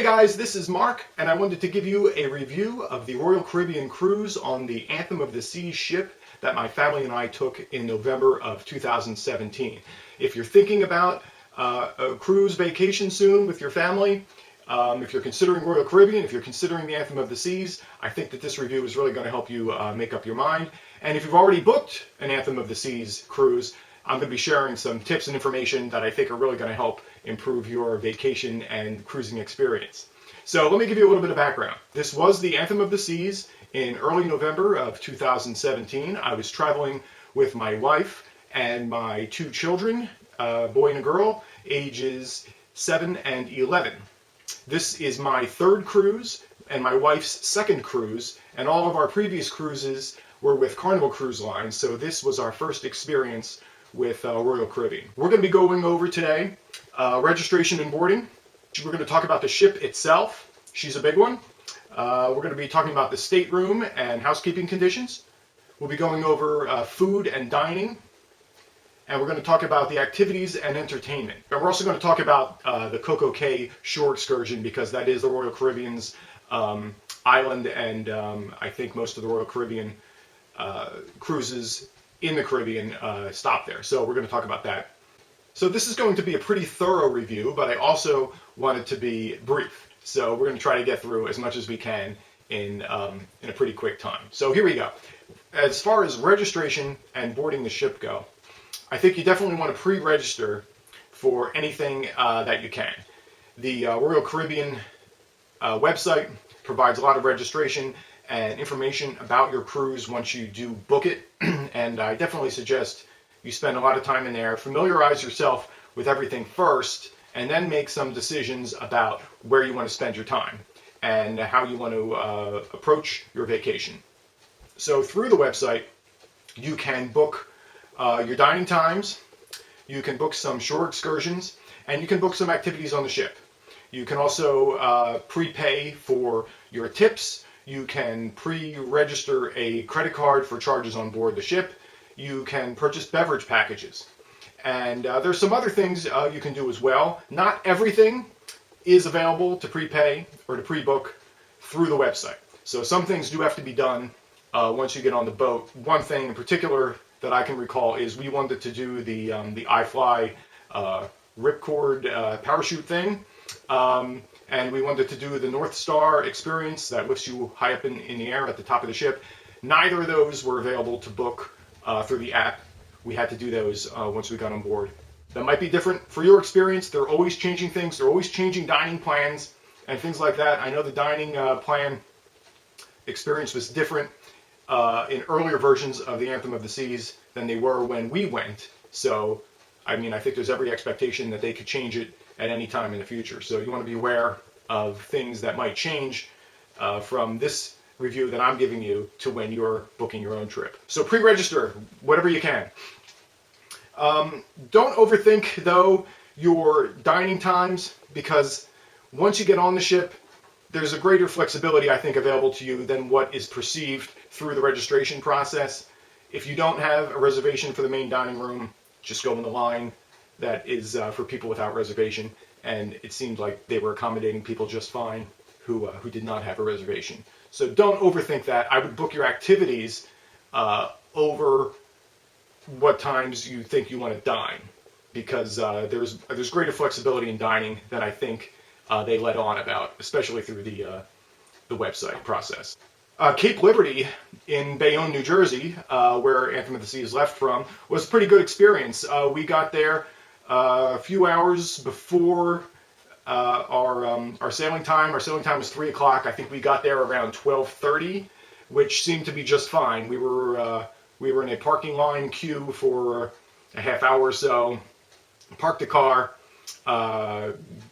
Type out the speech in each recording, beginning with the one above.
guys, this is Mark, and I wanted to give you a review of the Royal Caribbean cruise on the Anthem of the Seas ship that my family and I took in November of 2017. If you're thinking about a cruise vacation soon with your family, if you're considering Royal Caribbean, if you're considering the Anthem of the Seas, I think that this review is really going to help you make up your mind. And if you've already booked an Anthem of the Seas cruise, I'm going to be sharing some tips and information that I think are really going to help improve your vacation and cruising experience. So let me give you a little bit of background. This was the Anthem of the Seas in early November of 2017. I was traveling with my wife and my two children, a boy and a girl, ages 7 and 11. This is my third cruise and my wife's second cruise, and all of our previous cruises were with Carnival Cruise Line, so this was our first experience with Royal Caribbean. We're going to be going over today registration and boarding. We're going to talk about the ship itself. She's a big one. We're going to be talking about the stateroom and housekeeping conditions. We'll be going over food and dining. And we're going to talk about the activities and entertainment. And we're also going to talk about the COCO shore excursion, because that is the Royal Caribbean's island, and I think most of the Royal Caribbean cruises in the Caribbean stop there. So we're going to talk about that. So this is going to be a pretty thorough review, but I also want it to be brief. So we're going to try to get through as much as we can in a pretty quick time. So here we go. As far as registration and boarding the ship go, I think you definitely want to pre-register for anything that you can. The Royal Caribbean website provides a lot of registration and information about your cruise once you do book it, and I definitely suggest you spend a lot of time in there, familiarize yourself with everything first, and then make some decisions about where you want to spend your time and how you want to approach your vacation. So through the website, you can book your dining times, you can book some shore excursions, and you can book some activities on the ship. You can also prepay for your tips. You can pre-register a credit card for charges on board the ship. You can purchase beverage packages. And there's some other things you can do as well. Not everything is available to prepay or to pre-book through the website. So some things do have to be done once you get on the boat. One thing in particular that I can recall is we wanted to do the iFly ripcord parachute thing. And we wanted to do the North Star experience that lifts you high up in the air at the top of the ship. Neither of those were available to book through the app. We had to do those once we got on board. That might be different for your experience. They're always changing things. They're always changing dining plans and things like that. I know the dining plan experience was different in earlier versions of the Anthem of the Seas than they were when we went. So, I mean, I think there's every expectation that they could change it at any time in the future. So you want to be aware of things that might change from this review that I'm giving you to when you're booking your own trip. So pre-register whatever you can. Don't overthink, though, your dining times, because once you get on the ship, there's a greater flexibility, I think, available to you than what is perceived through the registration process. If you don't have a reservation for the main dining room, just go in the line that is for people without reservation, and it seemed like they were accommodating people just fine who did not have a reservation. So don't overthink that. I would book your activities over what times you think you want to dine, because there's greater flexibility in dining than I think they let on about, especially through the website process. Cape Liberty in Bayonne, New Jersey, where Anthem of the Seas left from, was a pretty good experience. We got there a few hours before our sailing time. Our sailing time was 3 o'clock. I think we got there around 12:30, which seemed to be just fine. We were in a parking line queue for a half hour or so, parked the car,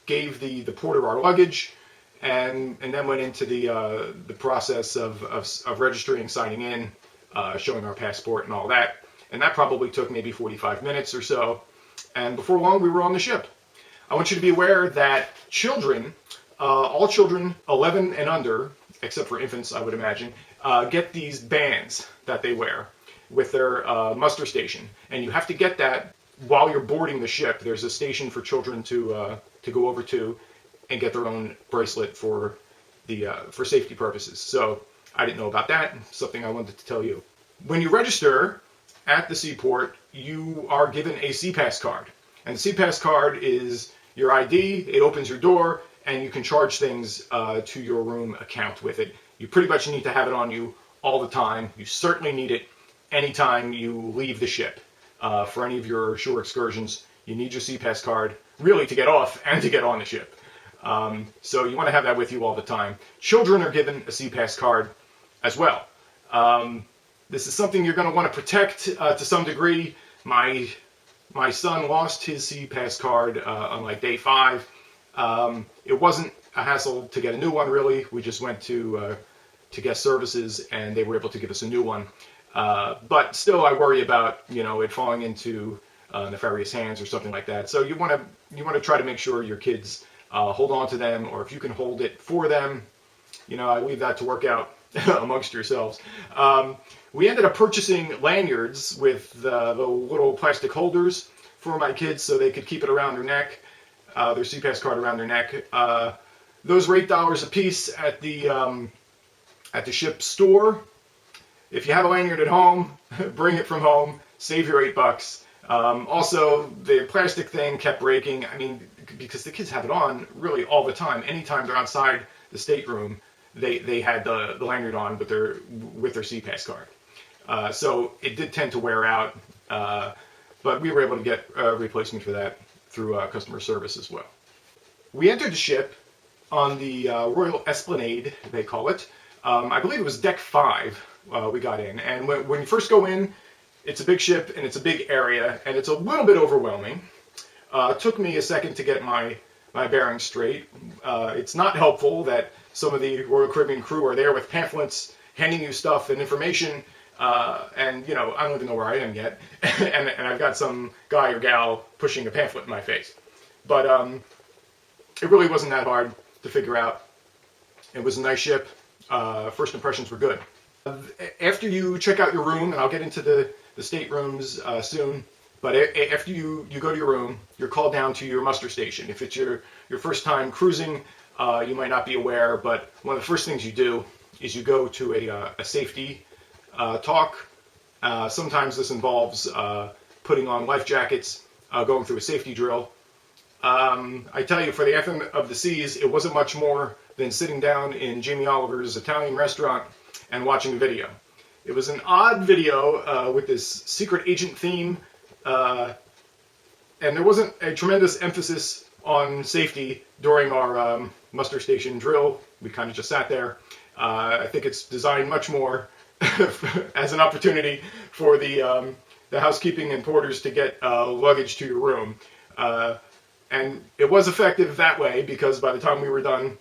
gave the porter our luggage, and then went into the process of registering and signing in, showing our passport and all that. And that probably took maybe 45 minutes or so. And before long, we were on the ship. I want you to be aware that children, all children 11 and under, except for infants, I would imagine, get these bands that they wear with their muster station. And you have to get that while you're boarding the ship. There's a station for children to go over to, and get their own bracelet for safety purposes. So I didn't know about that. Something I wanted to tell you. When you register at the seaport, you are given a SeaPass card. And the SeaPass card is your ID. It opens your door, and you can charge things to your room account with it. You pretty much need to have it on you all the time. You certainly need it anytime you leave the ship. For any of your shore excursions, you need your SeaPass card, really, to get off and to get on the ship. So you want to have that with you all the time. Children are given a SeaPass card as well. This is something you're going to want to protect to some degree. My son lost his SeaPass card on like day 5. It wasn't a hassle to get a new one, really. We just went to guest services, and they were able to give us a new one. But still, I worry about it falling into nefarious hands or something like that. So you want to try to make sure your kids hold on to them, or if you can hold it for them, I leave that to work out amongst yourselves. We ended up purchasing lanyards with the little plastic holders for my kids so they could keep it around their neck, their SeaPass card around their neck. Those were $8 a piece at the ship store. If you have a lanyard at home, bring it from home, save your $8. Also, the plastic thing kept breaking. I mean, because the kids have it on really all the time. Anytime they're outside the stateroom, they had the lanyard on with their SeaPass card. So it did tend to wear out, but we were able to get a replacement for that through customer service as well. We entered the ship on the Royal Esplanade, they call it. I believe it was deck 5 we got in. And when you first go in, it's a big ship and it's a big area, and it's a little bit overwhelming. It took me a second to get my bearings straight. It's not helpful that some of the Royal Caribbean crew are there with pamphlets handing you stuff and information, and I don't even know where I am yet, and I've got some guy or gal pushing a pamphlet in my face. But it really wasn't that hard to figure out. It was a nice ship. First impressions were good. After you check out your room, and I'll get into the staterooms soon, but after you go to your room, you're called down to your muster station. If it's your first time cruising, you might not be aware, but one of the first things you do is you go to a safety talk. Sometimes this involves putting on life jackets, going through a safety drill. I tell you, for the Anthem of the Seas, it wasn't much more than sitting down in Jamie Oliver's Italian restaurant and watching a video. It was an odd video with this secret agent theme, and there wasn't a tremendous emphasis on safety during our muster station drill. We kind of just sat there. I think it's designed much more as an opportunity for the housekeeping and porters to get luggage to your room. And it was effective that way, because by the time we were done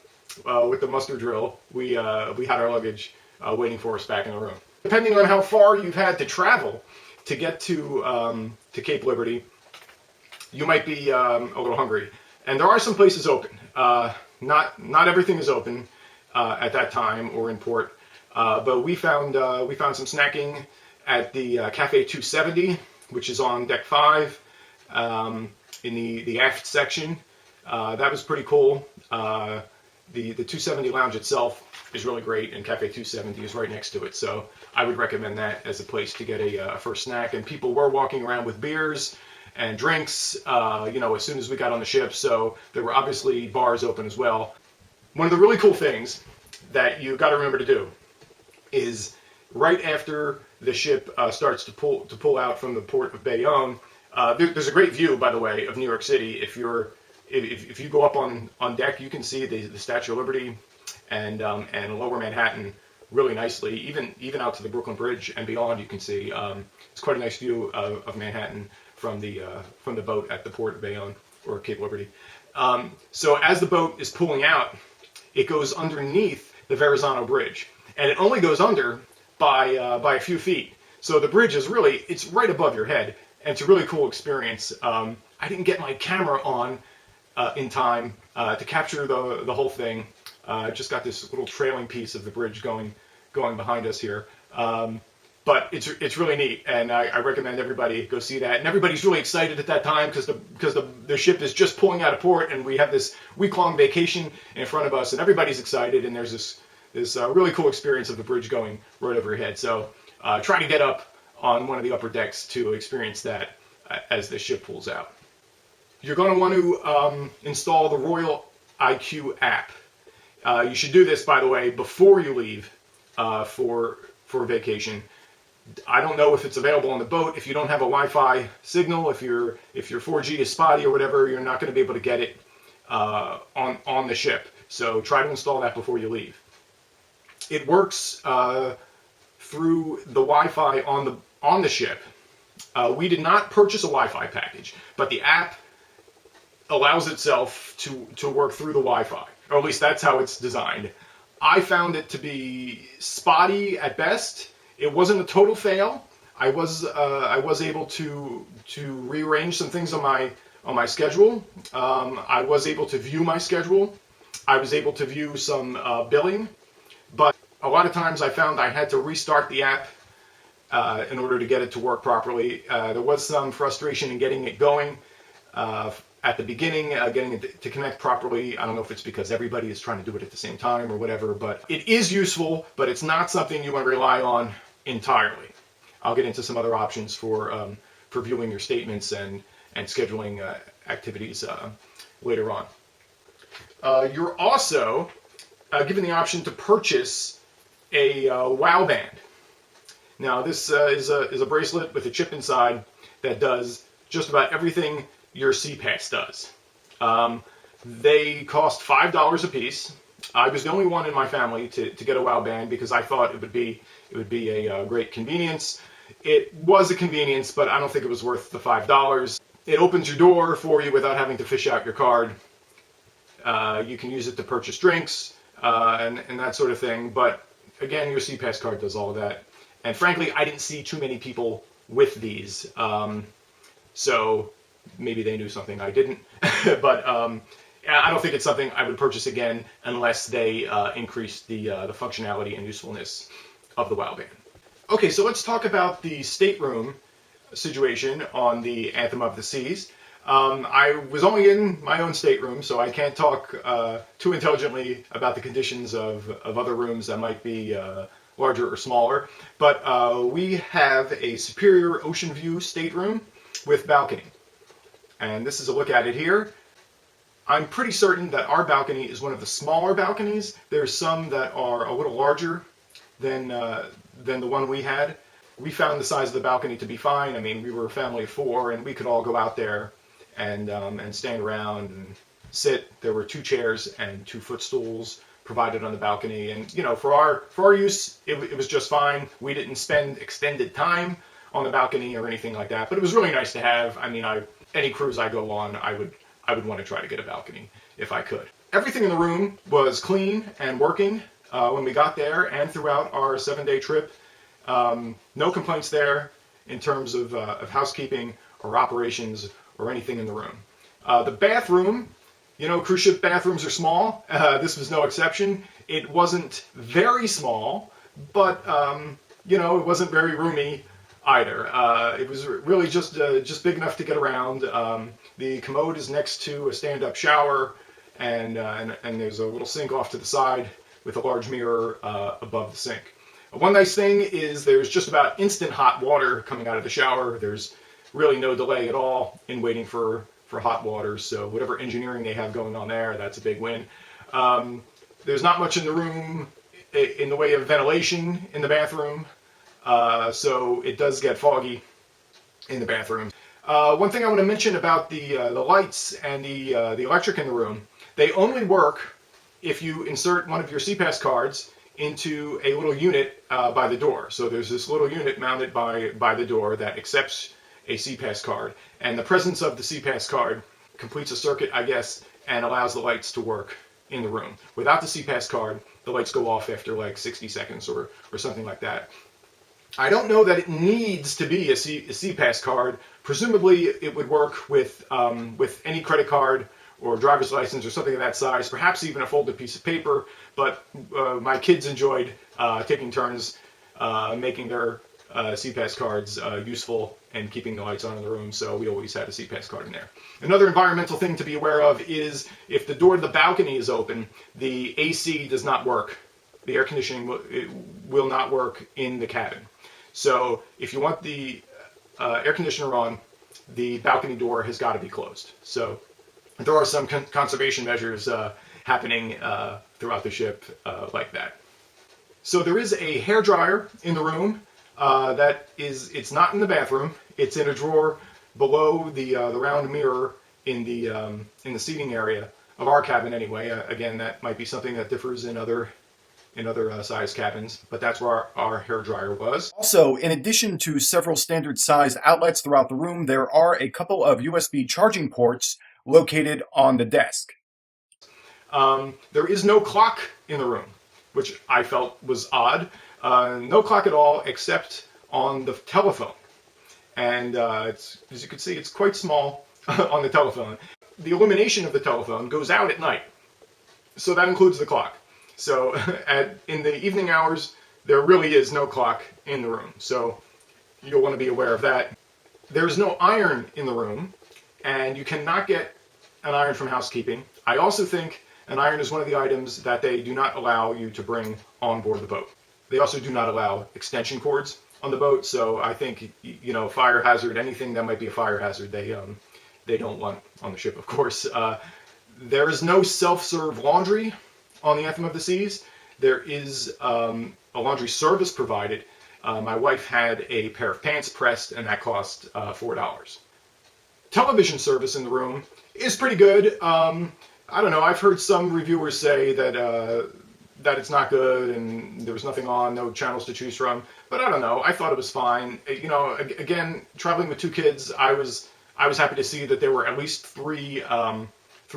with the muster drill, we had our luggage waiting for us back in the room. Depending on how far you've had to travel to get to Cape Liberty, you might be a little hungry. And there are some places open. Not everything is open at that time or in port, but we found some snacking at the Cafe 270, which is on deck 5 in the aft section. That was pretty cool. The 270 lounge itself is really great, and Cafe 270 is right next to it, so I would recommend that as a place to get a first snack. And people were walking around with beers and drinks, as soon as we got on the ship, so there were obviously bars open as well. One of the really cool things that you got to remember to do is right after the ship starts to pull out from the port of Bayonne. There's a great view, by the way, of New York City. If you go up on deck, you can see the Statue of Liberty and Lower Manhattan really nicely. Even out to the Brooklyn Bridge and beyond, you can see. It's quite a nice view of Manhattan from the boat at the port of Bayonne or Cape Liberty. So as the boat is pulling out, it goes underneath the Varazzano Bridge, and it only goes under by a few feet. So the bridge is it's right above your head, and it's a really cool experience. I didn't get my camera on in time to capture the whole thing. I just got this little trailing piece of the bridge going behind us here. But it's really neat, and I recommend everybody go see that. And everybody's really excited at that time because the ship is just pulling out of port, and we have this week-long vacation in front of us, and everybody's excited. And there's this really cool experience of the bridge going right over your head. So try to get up on one of the upper decks to experience that as the ship pulls out. You're going to want to install the Royal IQ app. You should do this, by the way, before you leave for vacation. I don't know if it's available on the boat. If you don't have a Wi-Fi signal, if your 4G is spotty or whatever, you're not going to be able to get it on the ship. So try to install that before you leave. It works through the Wi-Fi on the ship. We did not purchase a Wi-Fi package, but the app allows itself to work through the Wi-Fi, or at least that's how it's designed. I found it to be spotty at best. It wasn't a total fail. I was able to rearrange some things on my schedule. I was able to view my schedule. I was able to view some billing, but a lot of times I found I had to restart the app in order to get it to work properly. There was some frustration in getting it going at the beginning, getting it to connect properly. I don't know if it's because everybody is trying to do it at the same time or whatever, but it is useful, but it's not something you want to rely on entirely. I'll get into some other options for viewing your statements and scheduling activities later on. You're also given the option to purchase a WOW band. Now this is a bracelet with a chip inside that does just about everything your CPAS does. They cost $5 a piece. I was the only one in my family to get a WOW band because I thought it would be a great convenience. It was a convenience, but I don't think it was worth the $5. It opens your door for you without having to fish out your card. You can use it to purchase drinks and that sort of thing. But again, your CPAS card does all of that. And frankly, I didn't see too many people with these. So maybe they knew something I didn't. But I don't think it's something I would purchase again unless they increase the functionality and usefulness of the WOW band. Okay, so let's talk about the stateroom situation on the Anthem of the Seas. I was only in my own stateroom, so I can't talk too intelligently about the conditions of other rooms that might be larger or smaller. But we have a superior Oceanview stateroom with balcony. And this is a look at it here. I'm pretty certain that our balcony is one of the smaller balconies. There's some that are a little larger than the one we had. We found the size of the balcony to be fine. I mean, we were a family of 4, and we could all go out there and stand around and sit. There were 2 chairs and 2 footstools provided on the balcony, and you know, for our use, it was just fine. We didn't spend extended time on the balcony or anything like that, but it was really nice to have. I mean, any cruise I go on, I would want to try to get a balcony if I could. Everything in the room was clean and working when we got there and throughout our 7-day trip. No complaints there in terms of housekeeping or operations or anything in the room. The bathroom, you know, cruise ship bathrooms are small. This was no exception. It wasn't very small, but you know, it wasn't very roomy either. It was really just big enough to get around. The commode is next to a stand-up shower, and there's a little sink off to the side with a large mirror above the sink. One nice thing is there's just about instant hot water coming out of the shower. There's really no delay at all in waiting for hot water, so whatever engineering they have going on there, that's a big win. There's not much in the room in the way of ventilation in the bathroom, so it does get foggy in the bathroom. One thing I want to mention about the lights and the electric in the room, they only work if you insert one of your CPAS cards into a little unit by the door. So there's this little unit mounted by the door that accepts a CPAS card, and the presence of the CPAS card completes a circuit, I guess, and allows the lights to work in the room. Without the CPAS card, the lights go off after like 60 seconds or something like that. I don't know that it needs to be a CPAS card. Presumably it would work with any credit card or driver's license or something of that size, perhaps even a folded piece of paper, but my kids enjoyed taking turns making their CPAS cards useful in keeping the lights on in the room, so we always had a CPAS card in there. Another environmental thing to be aware of is if the door to the balcony is open, the AC does not work. The air conditioning will not work in the cabin. So if you want the air conditioner on, the balcony door has got to be closed. So there are some conservation measures happening throughout the ship like that. So there is a hairdryer in the room. It's not in the bathroom. It's in a drawer below the round mirror in the seating area of our cabin anyway. Again, that might be something that differs in other size cabins, but that's where our hairdryer was. Also, in addition to several standard size outlets throughout the room, there are a couple of USB charging ports located on the desk. There is no clock in the room, which I felt was odd. No clock at all except on the telephone. And as you can see, it's quite small on the telephone. The illumination of the telephone goes out at night, so that includes the clock. So in the evening hours, there really is no clock in the room. So you'll want to be aware of that. There's no iron in the room, and you cannot get an iron from housekeeping. I also think an iron is one of the items that they do not allow you to bring on board the boat. They also do not allow extension cords on the boat, so I think, you know, fire hazard, anything that might be a fire hazard, they don't want on the ship, of course. There is no self-serve laundry on the Anthem of the Seas. There is a laundry service provided. My wife had a pair of pants pressed, and that cost $4. Television service in the room is pretty good. I don't know, I've heard some reviewers say that it's not good and there was nothing on, no channels to choose from, but I don't know, I thought it was fine. You know, again, traveling with 2 kids, I was happy to see that there were at least three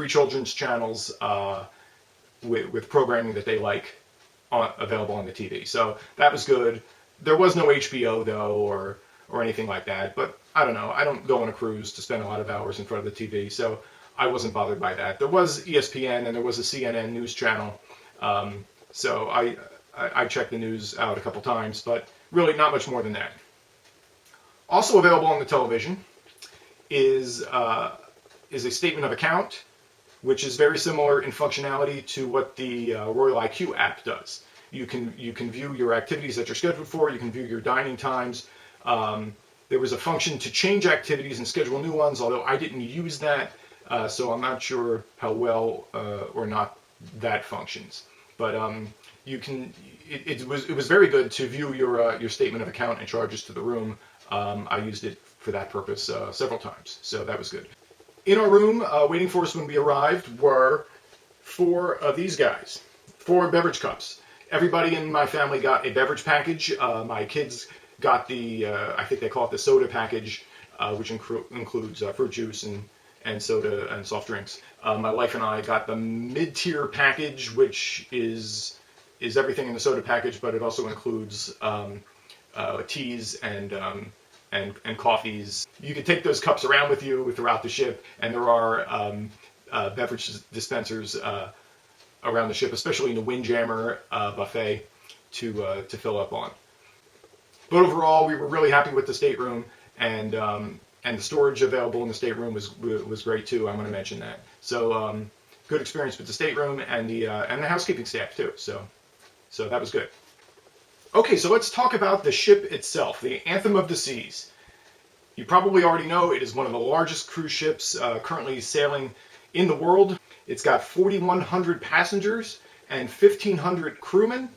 children's channels with programming that they like available on the TV. So that was good. There was no HBO though, or anything like that, but I don't know, I don't go on a cruise to spend a lot of hours in front of the TV, so I wasn't bothered by that. There was ESPN and there was a CNN news channel, so I checked the news out a couple times, but really not much more than that. Also available on the television is a statement of account, which is very similar in functionality to what the Royal IQ app does. You can view your activities that you're scheduled for. You can view your dining times. There was a function to change activities and schedule new ones, although I didn't use that, so I'm not sure how well or not that functions. But it was very good to view your statement of account and charges to the room. I used it for that purpose several times, so that was good. In our room, waiting for us when we arrived, were 4 of these guys, 4 beverage cups. Everybody in my family got a beverage package. My kids got the, I think they call it the soda package, which includes fruit juice and soda and soft drinks. My wife and I got the mid-tier package, which is everything in the soda package, but it also includes teas and coffees. You can take those cups around with you throughout the ship, and there are beverage dispensers around the ship, especially in the Windjammer buffet to fill up on. But overall, we were really happy with the stateroom, and the storage available in the stateroom was great too. I'm going to mention that. So good experience with the stateroom and the housekeeping staff too. So that was good. Okay, so let's talk about the ship itself, the Anthem of the Seas. You probably already know it is one of the largest cruise ships currently sailing in the world. It's got 4,100 passengers and 1,500 crewmen.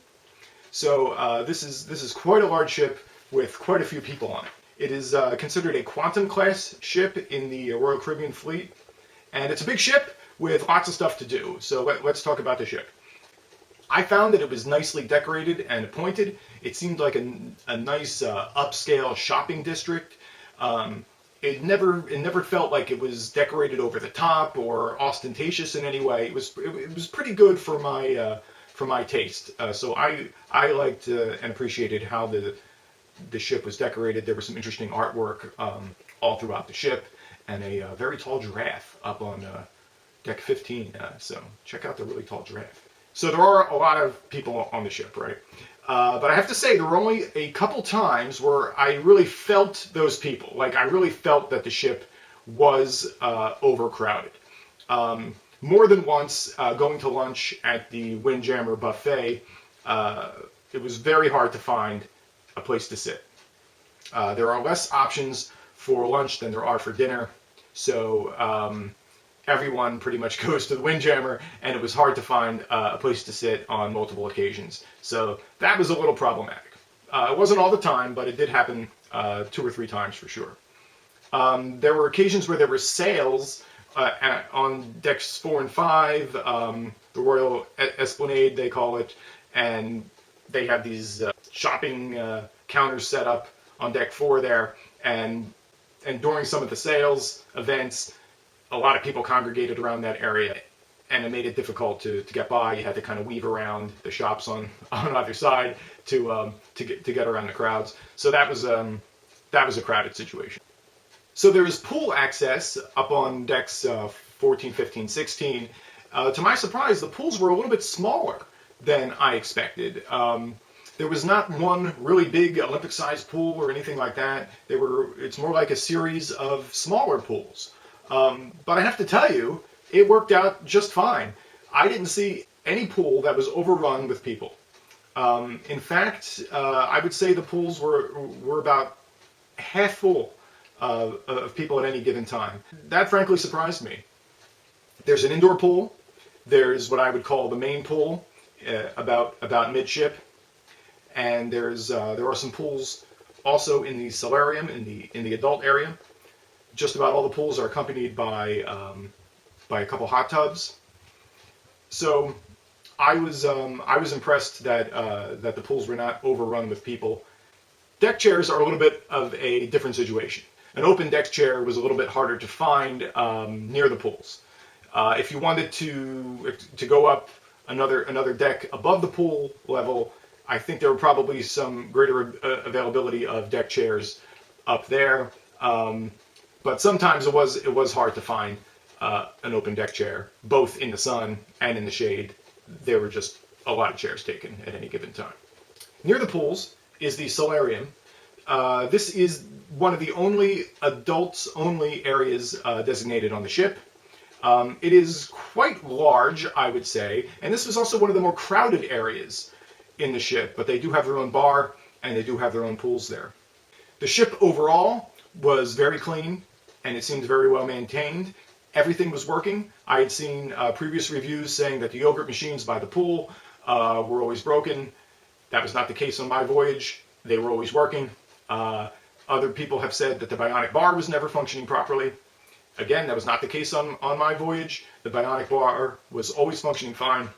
So this is quite a large ship with quite a few people on it. It is considered a Quantum class ship in the Royal Caribbean fleet, and it's a big ship with lots of stuff to do. So let's talk about the ship. I found that it was nicely decorated and appointed. It seemed like a nice upscale shopping district. It never felt like it was decorated over the top or ostentatious in any way. It was pretty good for my taste. So I liked and appreciated how the ship was decorated. There was some interesting artwork all throughout the ship, and a very tall giraffe up on deck 15. So check out the really tall giraffe. So there are a lot of people on the ship, right? But I have to say, there were only a couple times where I really felt those people. Like, I really felt that the ship was overcrowded. More than once, going to lunch at the Windjammer buffet, it was very hard to find a place to sit. There are less options for lunch than there are for dinner, so everyone pretty much goes to the Windjammer, and it was hard to find a place to sit on multiple occasions. So that was a little problematic. It wasn't all the time, but it did happen 2 or 3 times for sure. There were occasions where there were sales on decks 4 and 5, the Royal Esplanade they call it, and they have these shopping counters set up on deck 4 there, and during some of the sales events, a lot of people congregated around that area, and it made it difficult to get by. You had to kind of weave around the shops on either side to get around the crowds. So that was a crowded situation. So there is pool access up on decks 14, 15, 16. To my surprise, the pools were a little bit smaller than I expected. There was not one really big Olympic-sized pool or anything like that. It's more like a series of smaller pools. But I have to tell you, it worked out just fine. I didn't see any pool that was overrun with people. In fact, I would say the pools were about half full of people at any given time. That frankly surprised me. There's an indoor pool. There's what I would call the main pool, about midship, and there are some pools also in the solarium in the adult area. Just about all the pools are accompanied by a couple hot tubs. So I was impressed that the pools were not overrun with people. Deck chairs are a little bit of a different situation. An open deck chair was a little bit harder to find near the pools. If you wanted to go up another deck above the pool level, I think there were probably some greater availability of deck chairs up there. But sometimes it was hard to find an open deck chair, both in the sun and in the shade. There were just a lot of chairs taken at any given time. Near the pools is the solarium. This is one of the only adults-only areas designated on the ship. It is quite large, I would say, and this was also one of the more crowded areas in the ship, but they do have their own bar, and they do have their own pools there. The ship overall was very clean, and it seemed very well maintained. Everything was working. I had seen previous reviews saying that the yogurt machines by the pool were always broken. That was not the case on my voyage. They were always working. Other people have said that the bionic bar was never functioning properly. Again, that was not the case on my voyage. The bionic bar was always functioning fine.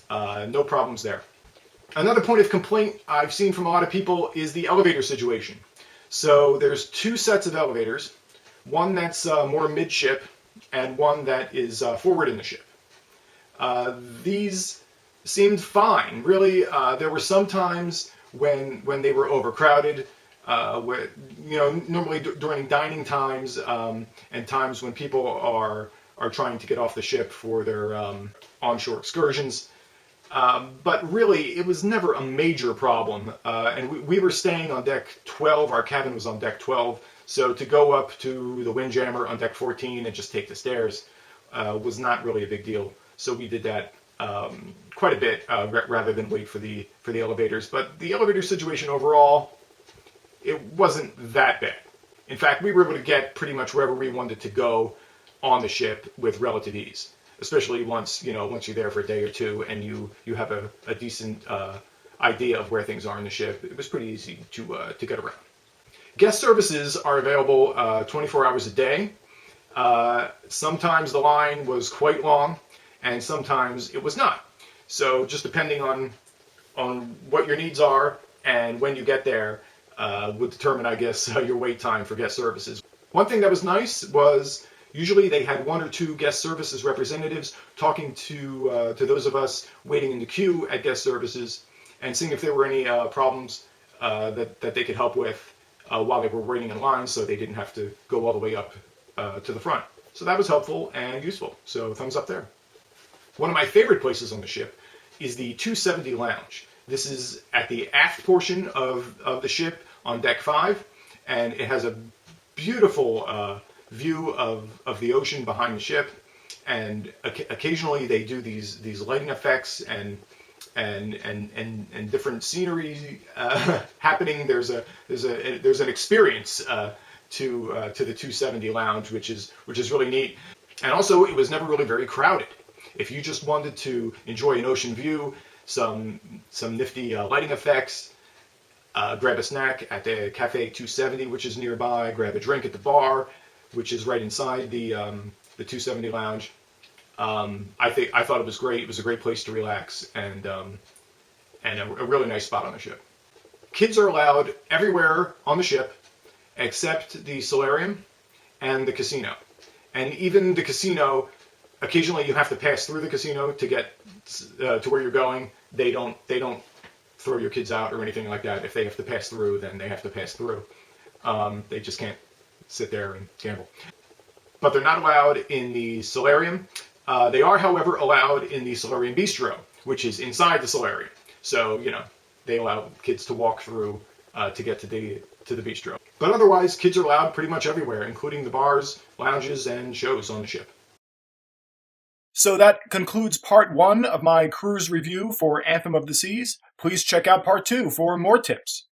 No problems there. Another point of complaint I've seen from a lot of people is the elevator situation. So there's 2 sets of elevators, one that's more midship and one that is forward in the ship. These seemed fine. Really, there were some times when they were overcrowded, where, normally during dining times and times when people are trying to get off the ship for their onshore excursions. But really, it was never a major problem. And we were staying on deck 12. Our cabin was on deck 12. So to go up to the Windjammer on deck 14 and just take the stairs was not really a big deal. So we did that quite a bit rather than wait for the elevators. But the elevator situation overall, it wasn't that bad. In fact, we were able to get pretty much wherever we wanted to go on the ship with relative ease. Especially once you're there for a day or two and you have a decent idea of where things are in the ship. It was pretty easy to get around. Guest services are available 24 hours a day. Sometimes the line was quite long, and sometimes it was not. So just depending on what your needs are and when you get there would determine, I guess, your wait time for guest services. One thing that was nice was usually they had 1 or 2 guest services representatives talking to those of us waiting in the queue at guest services and seeing if there were any problems that they could help with while they were waiting in line, so they didn't have to go all the way up to the front. So that was helpful and useful. So thumbs up there. One of my favorite places on the ship is the 270 lounge. This is at the aft portion of the ship on deck 5, and it has a beautiful view of the ocean behind the ship. And occasionally they do these lighting effects and different scenery happening. There's an experience to the 270 lounge, which is really neat. And also, it was never really very crowded. If you just wanted to enjoy an ocean view, some nifty lighting effects, grab a snack at the Cafe 270, which is nearby, grab a drink at the bar, which is right inside the 270 lounge. I thought it was great. It was a great place to relax, and a really nice spot on the ship. Kids are allowed everywhere on the ship except the solarium and the casino. And even the casino, occasionally you have to pass through the casino to get to where you're going. They don't throw your kids out or anything like that. If they have to pass through, then they have to pass through. They just can't sit there and gamble. But they're not allowed in the solarium. They are, however, allowed in the Solarium Bistro, which is inside the solarium. So, they allow kids to walk through to get to the bistro. But otherwise, kids are allowed pretty much everywhere, including the bars, lounges, and shows on the ship. So that concludes part 1 of my cruise review for Anthem of the Seas. Please check out part 2 for more tips.